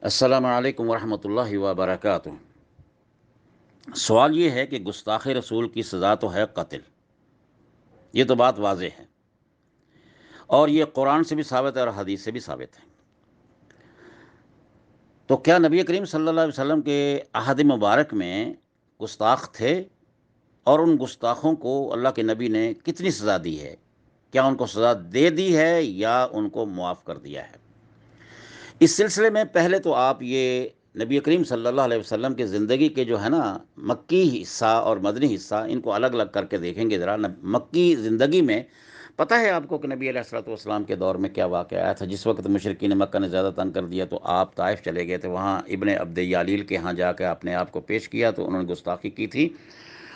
السلام علیکم ورحمۃ اللہ وبرکاتہ۔ سوال یہ ہے کہ گستاخ رسول کی سزا تو ہے قتل، یہ تو بات واضح ہے، اور یہ قرآن سے بھی ثابت ہے اور حدیث سے بھی ثابت ہے۔ تو کیا نبی کریم صلی اللہ علیہ وسلم کے عہد مبارک میں گستاخ تھے، اور ان گستاخوں کو اللہ کے نبی نے کتنی سزا دی ہے؟ کیا ان کو سزا دے دی ہے یا ان کو معاف کر دیا ہے؟ اس سلسلے میں پہلے تو آپ یہ نبی کریم صلی اللہ علیہ وسلم کے زندگی کے جو ہے نا مکی حصہ اور مدنی حصہ، ان کو الگ الگ کر کے دیکھیں گے ذرا۔ مکی زندگی میں پتہ ہے آپ کو کہ نبی علیہ الصلوۃ والسلام کے دور میں کیا واقعہ آیا تھا؟ جس وقت مشرکین مکہ نے زیادہ تنگ کر دیا تو آپ طائف چلے گئے تھے، وہاں ابن عبد یالیل کے ہاں جا کے اپنے آپ کو پیش کیا تو انہوں نے گستاخی کی تھی،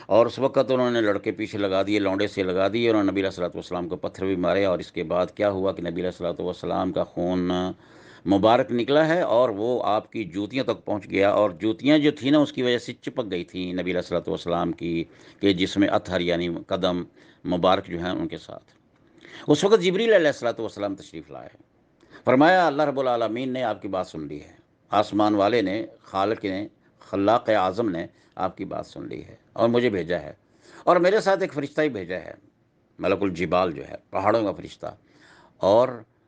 اور اس وقت انہوں نے لڑکے پیچھے لگا دیے، لونڈے سے لگا دیے، انہوں نے نبی علیہ الصلوۃ والسلام کو پتھر بھی مارے، اور اس کے بعد کیا ہوا کہ نبی علیہ الصلوۃ والسلام کا خون مبارک نکلا ہے اور وہ آپ کی جوتیاں تک پہنچ گیا، اور جوتیاں جو تھیں نا اس کی وجہ سے چپک گئی تھیں نبی علیہ الصلوۃ والسلام کی، کہ جس میں اطہر یعنی قدم مبارک جو ہیں ان کے ساتھ۔ اس وقت جبریل علیہ الصلوۃ والسلام تشریف لائے، فرمایا اللہ رب العالمین نے آپ کی بات سن لی ہے، آسمان والے نے، خالق نے، خلاق اعظم نے آپ کی بات سن لی ہے اور مجھے بھیجا ہے، اور میرے ساتھ ایک فرشتہ ہی بھیجا ہے، ملک الجبال جو ہے پہاڑوں کا فرشتہ، اور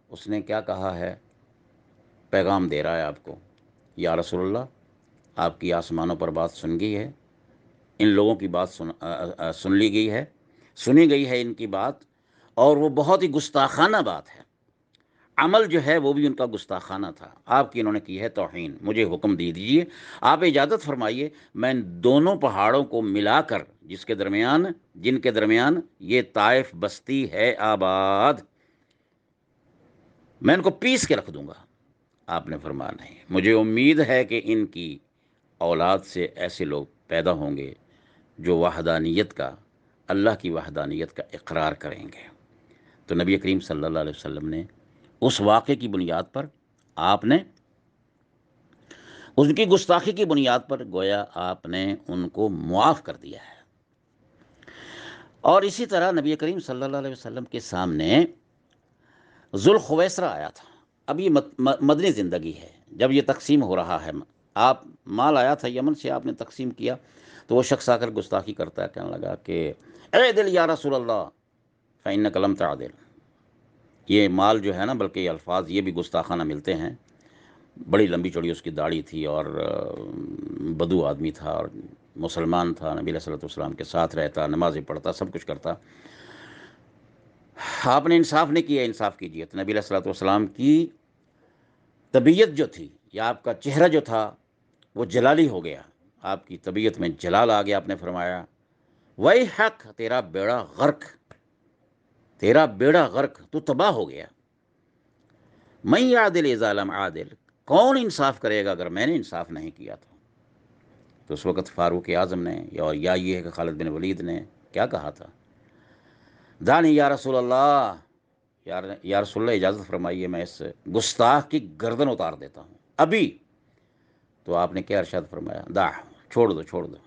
اس نے کیا کہا ہے؟ پیغام دے رہا ہے آپ کو، یا رسول اللہ آپ کی آسمانوں پر بات سن گئی ہے، ان لوگوں کی بات سن لی گئی ہے، سنی گئی ہے ان کی بات، اور وہ بہت ہی گستاخانہ بات ہے، عمل جو ہے وہ بھی ان کا گستاخانہ تھا، آپ کی انہوں نے کی ہے توہین، مجھے حکم دے دیجئے، آپ اجازت فرمائیے میں ان دونوں پہاڑوں کو ملا کر، جن کے درمیان یہ طائف بستی ہے آباد، میں ان کو پیس کے رکھ دوں گا۔ آپ نے فرمایا نہیں، مجھے امید ہے کہ ان کی اولاد سے ایسے لوگ پیدا ہوں گے جو وحدانیت کا، اللہ کی وحدانیت کا اقرار کریں گے۔ تو نبی کریم صلی اللہ علیہ وسلم نے اس واقعے کی بنیاد پر، آپ نے ان کی گستاخی کی بنیاد پر گویا آپ نے ان کو معاف کر دیا ہے۔ اور اسی طرح نبی کریم صلی اللہ علیہ وسلم کے سامنے ذوالخویسرہ آیا تھا۔ اب یہ مدنی زندگی ہے، جب یہ تقسیم ہو رہا ہے، آپ مال آیا تھا یمن سے، آپ نے تقسیم کیا تو وہ شخص آ کر گستاخی کرتا ہے، کہنے لگا کہ اے دل یا رسول اللہ فإنک لم تعدل۔ یہ مال جو ہے نا، بلکہ یہ الفاظ یہ بھی گستاخانہ ملتے ہیں، بڑی لمبی چوڑی اس کی داڑھی تھی، اور بدو آدمی تھا، اور مسلمان تھا، نبی علیہ الصلوۃ والسلام کے ساتھ رہتا، نمازیں پڑھتا، سب کچھ کرتا، آپ نے انصاف نہیں کیا، انصاف کیجیے۔ تو نبی علیہ الصلوۃ والسلام کی طبیعت جو تھی، یا آپ کا چہرہ جو تھا وہ جلالی ہو گیا، آپ کی طبیعت میں جلال آ گیا، آپ نے فرمایا وہی حق، تیرا بیڑا غرق، تیرا بیڑا غرق، تو تباہ ہو گیا۔ میں عادل اذا لم عادل، کون انصاف کرے گا اگر میں نے انصاف نہیں کیا تو اس وقت فاروق اعظم نے، اور یا یہ ہے کہ خالد بن ولید نے کیا کہا تھا؟ دانی یا رسول اللہ، یا رسول اللہ اجازت فرمائیے میں اس گستاخ کی گردن اتار دیتا ہوں ابھی۔ تو آپ نے کیا ارشاد فرمایا؟ دا، چھوڑ دو، چھوڑ دو۔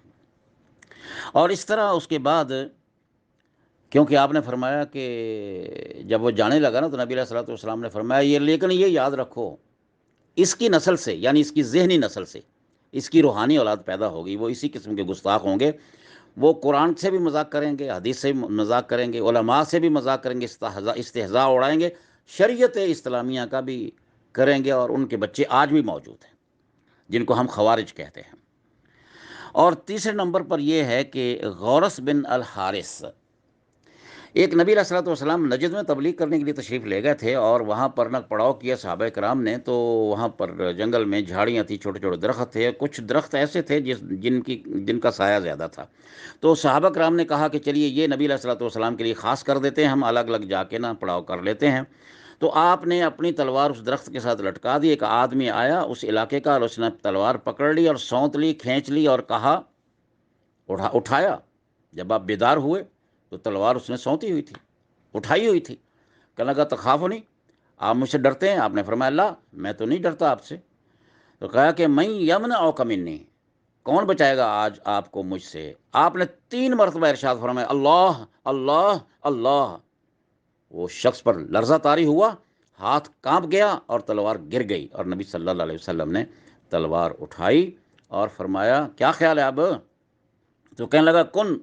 اور اس طرح اس کے بعد، کیونکہ آپ نے فرمایا کہ جب وہ جانے لگا نا تو نبی علیہ الصلوۃ والسلام نے فرمایا یہ، لیکن یہ یاد رکھو اس کی نسل سے، یعنی اس کی ذہنی نسل سے اس کی روحانی اولاد پیدا ہوگی، وہ اسی قسم کے گستاخ ہوں گے، وہ قرآن سے بھی مذاق کریں گے، حدیث سے بھی مذاق کریں گے، علماء سے بھی مذاق کریں گے، استہزاء اڑائیں گے، شریعت اسلامیہ کا بھی کریں گے، اور ان کے بچے آج بھی موجود ہیں جن کو ہم خوارج کہتے ہیں۔ اور تیسرے نمبر پر یہ ہے کہ غورث بن الحارث، ایک نبی علیہ الصلوۃ والسلام نجد میں تبلیغ کرنے کے لیے تشریف لے گئے تھے، اور وہاں پر نہ پڑاؤ کیا صحابہ کرام نے، تو وہاں پر جنگل میں جھاڑیاں تھیں، چھوٹے چھوٹے درخت تھے، کچھ درخت ایسے تھے جن کا سایہ زیادہ تھا، تو صحابہ کرام نے کہا کہ چلیے یہ نبی علیہ الصلوۃ والسلام کے لیے خاص کر دیتے ہیں، ہم الگ الگ جا کے نہ پڑاؤ کر لیتے ہیں۔ تو آپ نے اپنی تلوار اس درخت کے ساتھ لٹکا دی، ایک آدمی آیا اس علاقے کا، اور اس نے تلوار پکڑ لی اور سونت لی، کھینچ لی، اور کہا، اٹھایا، جب آپ بیدار ہوئے تو تلوار اس نے سونتی ہوئی تھی، اٹھائی ہوئی تھی، کہنے لگا تخافوا نہیں، آپ مجھ سے ڈرتے ہیں؟ آپ نے فرمایا لا، میں تو نہیں ڈرتا آپ سے۔ تو کہا کہ میں یمنعک منی، کون بچائے گا آج آپ کو مجھ سے؟ آپ نے 3 مرتبہ ارشاد فرمایا اللہ اللہ اللہ۔ وہ شخص پر لرزہ طاری ہوا، ہاتھ کانپ گیا اور تلوار گر گئی، اور نبی صلی اللہ علیہ وسلم نے تلوار اٹھائی اور فرمایا کیا خیال ہے اب؟ تو کہنے لگا کن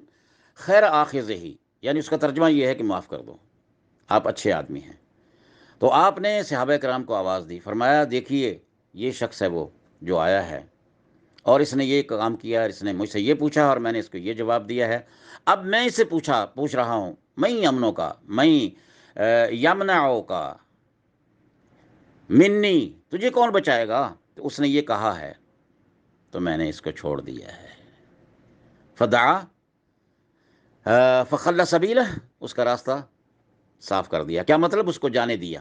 خیر آخذ ہی، یعنی اس کا ترجمہ یہ ہے کہ معاف کر دو، آپ اچھے آدمی ہیں۔ تو آپ نے صحابہ کرام کو آواز دی، فرمایا دیکھیے یہ شخص ہے وہ جو آیا ہے، اور اس نے یہ کام کیا، اس نے مجھ سے یہ پوچھا اور میں نے اس کو یہ جواب دیا ہے۔ اب میں اسے پوچھ رہا ہوں، میں یمنوں کا، میں یمنعوں کا منی، تجھے کون بچائے گا؟ تو اس نے یہ کہا ہے تو میں نے اس کو چھوڑ دیا ہے۔ فدعا فخل سبیلہ، اس کا راستہ صاف کر دیا۔ کیا مطلب؟ اس کو جانے دیا۔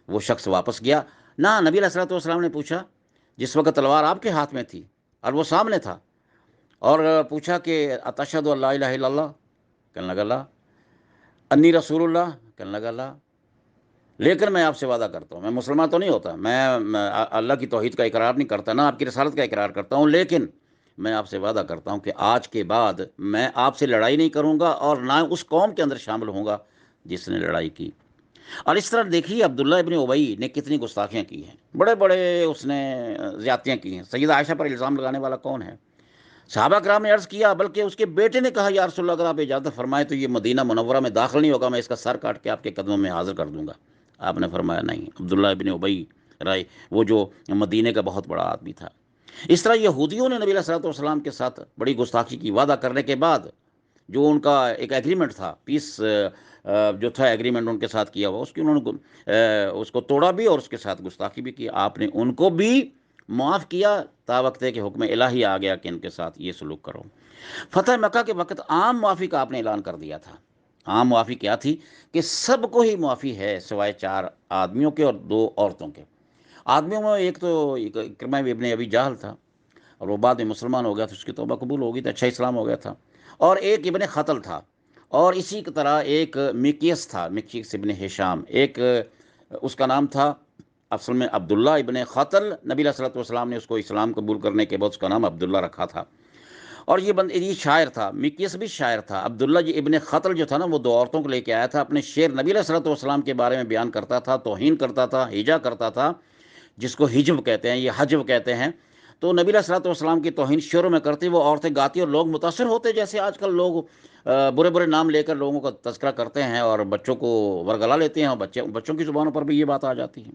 وہ شخص واپس گیا۔ نہ، نبی علیہ الصلوۃ والسلام نے پوچھا جس وقت تلوار آپ کے ہاتھ میں تھی اور وہ سامنے تھا، اور پوچھا کہ اتشہد ان لا الہ الا اللہ، کہنے لگا لا، انی رسول اللہ، کہنے لگا لا، لیکن میں آپ سے وعدہ کرتا ہوں، میں مسلمان تو نہیں ہوتا، میں اللہ کی توحید کا اقرار نہیں کرتا، نہ آپ کی رسالت کا اقرار کرتا ہوں، لیکن میں آپ سے وعدہ کرتا ہوں کہ آج کے بعد میں آپ سے لڑائی نہیں کروں گا اور نہ اس قوم کے اندر شامل ہوں گا جس نے لڑائی کی۔ اور اس طرح دیکھیے عبداللہ ابن ابی نے کتنی گستاخیاں کی ہیں، بڑے بڑے اس نے زیادتیاں کی ہیں۔ سیدہ عائشہ پر الزام لگانے والا کون ہے؟ صحابہ کرام نے عرض کیا، بلکہ اس کے بیٹے نے کہا یا رسول اللہ اگر آپ اجازت فرمائیں تو یہ مدینہ منورہ میں داخل نہیں ہوگا، میں اس کا سر کاٹ کے آپ کے قدموں میں حاضر کر دوں گا۔ آپ نے فرمایا نہیں۔ عبداللہ ابن ابی رائے، وہ جو مدینہ کا بہت بڑا آدمی تھا۔ اس طرح یہودیوں نے نبی علیہ الصلوۃ والسلام کے ساتھ بڑی گستاخی کی۔ وعدہ کرنے کے بعد جو ان کا ایک ایگریمنٹ تھا، پیس جو تھا ایگریمنٹ ان کے ساتھ کیا ہوا، اس کی انہوں نے اس کو توڑا بھی اور اس کے ساتھ گستاخی بھی کی۔ آپ نے ان کو بھی معاف کیا تا وقت ہے کہ حکم الہی آ گیا کہ ان کے ساتھ یہ سلوک کرو۔ فتح مکہ کے وقت عام معافی کا آپ نے اعلان کر دیا تھا۔ عام معافی کیا تھی؟ کہ سب کو ہی معافی ہے سوائے 4 آدمیوں کے اور 2 عورتوں کے۔ آدمیوں میں ایک تو اکرمہ ابن ابی جہل تھا، اور وہ بعد میں مسلمان ہو گیا تھا، اس کی توبہ قبول ہو گئی تھی، اچھا اسلام ہو گیا تھا۔ اور ایک ابن خطل تھا، اور اسی کی طرح ایک مکیس تھا، مکیس ابن ہشام، ایک اس کا نام تھا اصل میں عبداللہ ابن خطل۔ نبی علیہ الصلوۃ والسلام نے اس کو اسلام قبول کرنے کے بعد اس کا نام عبداللہ رکھا تھا۔ اور یہ شاعر تھا، مکیس بھی شاعر تھا۔ عبداللہ ابن خطل جو تھا نا، وہ 2 عورتوں کو لے کے آیا تھا، اپنے شعر نبی علیہ الصلوۃ والسلام کے بارے میں بیان کرتا تھا، توہین کرتا تھا، ہجا کرتا تھا، جس کو ہجو کہتے ہیں، یہ حجو کہتے ہیں۔ تو نبی علیہ الصلوۃ والسلام کی توہین شعروں میں کرتی، وہ عورتیں گاتی اور لوگ متاثر ہوتے، جیسے آج کل لوگ برے برے نام لے کر لوگوں کا تذکرہ کرتے ہیں اور بچوں کو ورگلا لیتے ہیں، اور بچوں کی زبانوں پر بھی یہ بات آ جاتی ہے۔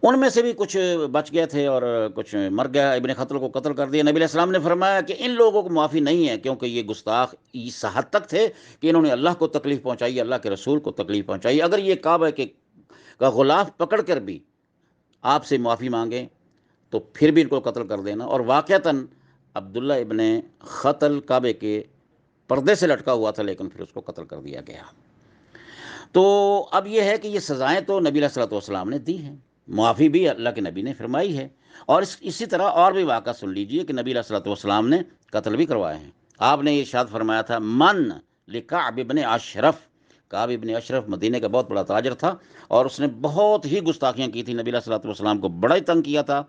ان میں سے بھی کچھ بچ گئے تھے اور کچھ مر گیا، ابن خطل کو قتل کر دیا۔ نبی علیہ السلام نے فرمایا کہ ان لوگوں کو معافی نہیں ہے، کیونکہ یہ گستاخ اس حد تک تھے کہ انہوں نے اللہ کو تکلیف پہنچائی، اللہ کے رسول کو تکلیف پہنچائی۔ اگر یہ کعبہ کا غلاف پکڑ کر بھی آپ سے معافی مانگیں تو پھر بھی ان کو قتل کر دینا۔ اور واقعتاً عبداللہ ابن خطل کعبے کے پردے سے لٹکا ہوا تھا، لیکن پھر اس کو قتل کر دیا گیا۔ تو اب یہ ہے کہ یہ سزائیں تو نبی علیہ الصلوۃ والسلام نے دی ہیں، معافی بھی اللہ کے نبی نے فرمائی ہے۔ اور اسی طرح اور بھی واقعہ سن لیجئے کہ نبی علیہ الصلوۃ والسلام نے قتل بھی کروائے ہیں۔ آپ نے ارشاد فرمایا تھا من لکعب ابن اشرف، کعب ابن اشرف مدینہ کا بہت بڑا تاجر تھا، اور اس نے بہت ہی گستاخیاں کی تھی، نبی علیہ الصلوۃ والسلام کو بڑا ہی تنگ کیا تھا،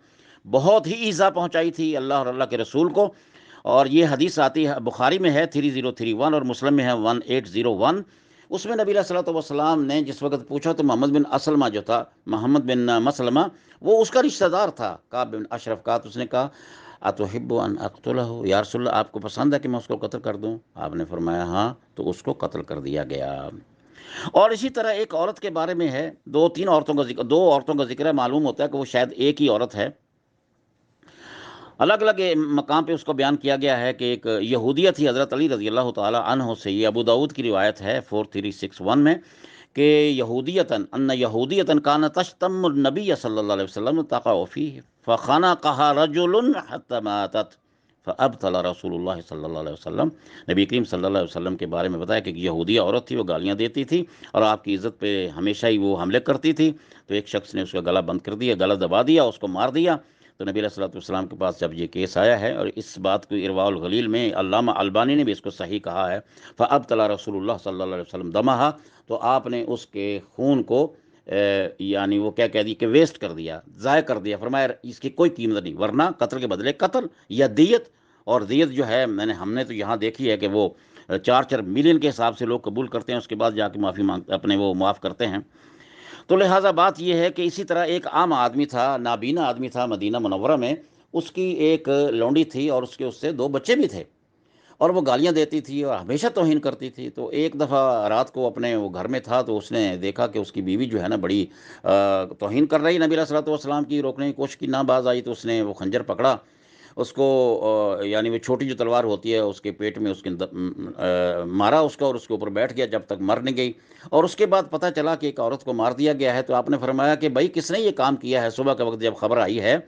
بہت ہی ایذا پہنچائی تھی اللہ اور اللہ کے رسول کو۔ اور یہ حدیث آتی ہے، بخاری میں ہے 3031 اور مسلم میں ہے 1801۔ اس میں نبی علیہ الصلوۃ والسلام نے جس وقت پوچھا تو محمد بن اسلمہ جو تھا، محمد بن مسلمہ، وہ اس کا رشتہ دار تھا کعب بن اشرف کا، تو اس نے کہا اتحب ان اقتلہ، یا رسول اللہ آپ کو پسند ہے کہ میں اس کو قتل کر دوں؟ آپ نے فرمایا ہاں، تو اس کو قتل کر دیا گیا۔ اور اسی طرح ایک عورت کے بارے میں ہے، 2 عورتوں کا ذکر ہے، معلوم ہوتا ہے کہ وہ شاید ایک ہی عورت ہے، الگ الگ مقام پہ اس کو بیان کیا گیا ہے کہ ایک یہودیہ تھی حضرت علی رضی اللہ تعالی عنہ سے، یہ ابو داؤد کی روایت ہے 4361 میں، کہ یہودیتاً کانت تشتم النبی صلی اللہ علیہ وسلم تقع فیہ فخنقها رجل حتی ماتت فابطل رسول اللہ صلی اللہ علیہ وسلم۔ نبی کریم صلی اللہ علیہ وسلم کے بارے میں بتایا کہ یہودیہ عورت تھی، وہ گالیاں دیتی تھی اور آپ کی عزت پہ ہمیشہ ہی وہ حملے کرتی تھی، تو ایک شخص نے اس کا گلا بند کر دیا، گلا دبا دیا، اس کو مار دیا۔ تو نبی علیہ الصلوۃ والسلام کے پاس جب یہ کیس آیا ہے، اور اس بات کو ارواء الغلیل میں علامہ البانی نے بھی اس کو صحیح کہا ہے، فابطل رسول اللہ صلی اللہ علیہ وسلم دمہا، تو آپ نے اس کے خون کو یعنی وہ کیا کہہ دی کہ ویسٹ کر دیا، ضائع کر دیا، فرمایا اس کی کوئی قیمت نہیں، ورنہ قتل کے بدلے قتل یا دیت۔ اور دیت جو ہے ہم نے تو یہاں دیکھی ہے کہ وہ 4 ملین کے حساب سے لوگ قبول کرتے ہیں، اس کے بعد جا کے معافی مانگتے، اپنے وہ معاف کرتے ہیں۔ تو لہٰذا بات یہ ہے کہ اسی طرح ایک عام آدمی تھا، نابینا آدمی تھا مدینہ منورہ میں، اس کی ایک لونڈی تھی اور اس سے 2 بچے بھی تھے، اور وہ گالیاں دیتی تھی اور ہمیشہ توہین کرتی تھی۔ تو ایک دفعہ رات کو اپنے وہ گھر میں تھا تو اس نے دیکھا کہ اس کی بیوی جو ہے نا بڑی توہین کر رہی، نبی علیہ الصلوۃ والسلام کی، روکنے کی کوشش کی، نہ باز آئی، تو اس نے وہ خنجر پکڑا، اس کو یعنی وہ چھوٹی جو تلوار ہوتی ہے اس کے پیٹ میں اس کے مارا اس کا، اور اس کے اوپر بیٹھ گیا جب تک مر نہیں گئی۔ اور اس کے بعد پتہ چلا کہ ایک عورت کو مار دیا گیا ہے، تو آپ نے فرمایا کہ بھائی کس نے یہ کام کیا ہے؟ صبح کے وقت جب خبر آئی ہے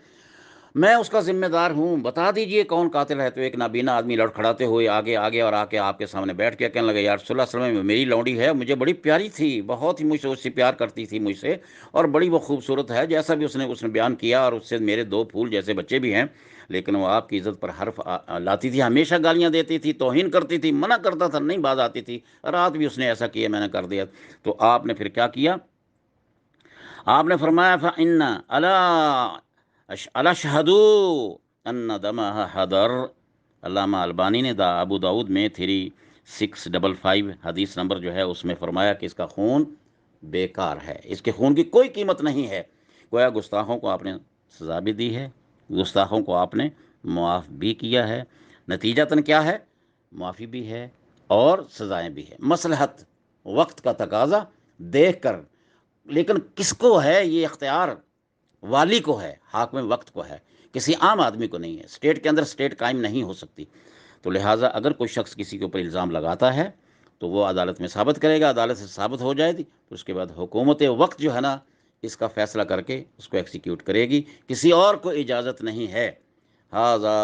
میں اس کا ذمہ دار ہوں، بتا دیجئے کون قاتل ہے۔ تو ایک نابینا آدمی لڑکھڑاتے ہوئے آگے اور آ کے آپ کے سامنے بیٹھ کے کہنے لگا، یا رسول اللہ صلی اللہ علیہ وسلم، میری لونڈی ہے، مجھے بڑی پیاری تھی، بہت ہی اس سے پیار کرتی تھی مجھ سے، اور بڑی وہ خوبصورت ہے، جیسا بھی اس نے بیان کیا، اور اس سے میرے 2 پھول جیسے بچے بھی ہیں، لیکن وہ آپ کی عزت پر حرف لاتی تھی، ہمیشہ گالیاں دیتی تھی، توہین کرتی تھی، منع کرتا تھا، نہیں باز آتی تھی، رات بھی اس نے ایسا کیا، میں نے کر دیا۔ تو آپ نے پھر کیا کیا؟ آپ نے فرمایا فَإِنَّ أَلَا شَهَدُوا أَنَّ دَمَهَا حَدَرَ۔ علامہ البانی نے ابو داؤد میں 3655 حدیث نمبر جو ہے اس میں فرمایا کہ اس کا خون بیکار ہے، اس کے خون کی کوئی قیمت نہیں ہے۔ گویا گستاخوں کو آپ نے سزا بھی دی ہے، گستاخوں کو آپ نے معاف بھی کیا ہے، نتیجتاً کیا ہے؟ معافی بھی ہے اور سزائیں بھی ہیں، مصلحت، وقت کا تقاضا دیکھ کر۔ لیکن کس کو ہے یہ اختیار؟ والی کو ہے، حاکم وقت کو ہے، کسی عام آدمی کو نہیں ہے۔ اسٹیٹ کے اندر اسٹیٹ قائم نہیں ہو سکتی۔ تو لہٰذا اگر کوئی شخص کسی کے اوپر الزام لگاتا ہے تو وہ عدالت میں ثابت کرے گا، عدالت سے ثابت ہو جائے گی تو اس کے بعد حکومت وقت جو ہے نا اس کا فیصلہ کر کے اس کو ایکسیکیوٹ کرے گی، کسی اور کو اجازت نہیں ہے۔ ھذا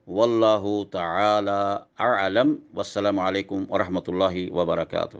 واللہ تعالی اعلم، والسلام علیکم ورحمۃ اللہ وبرکاتہ۔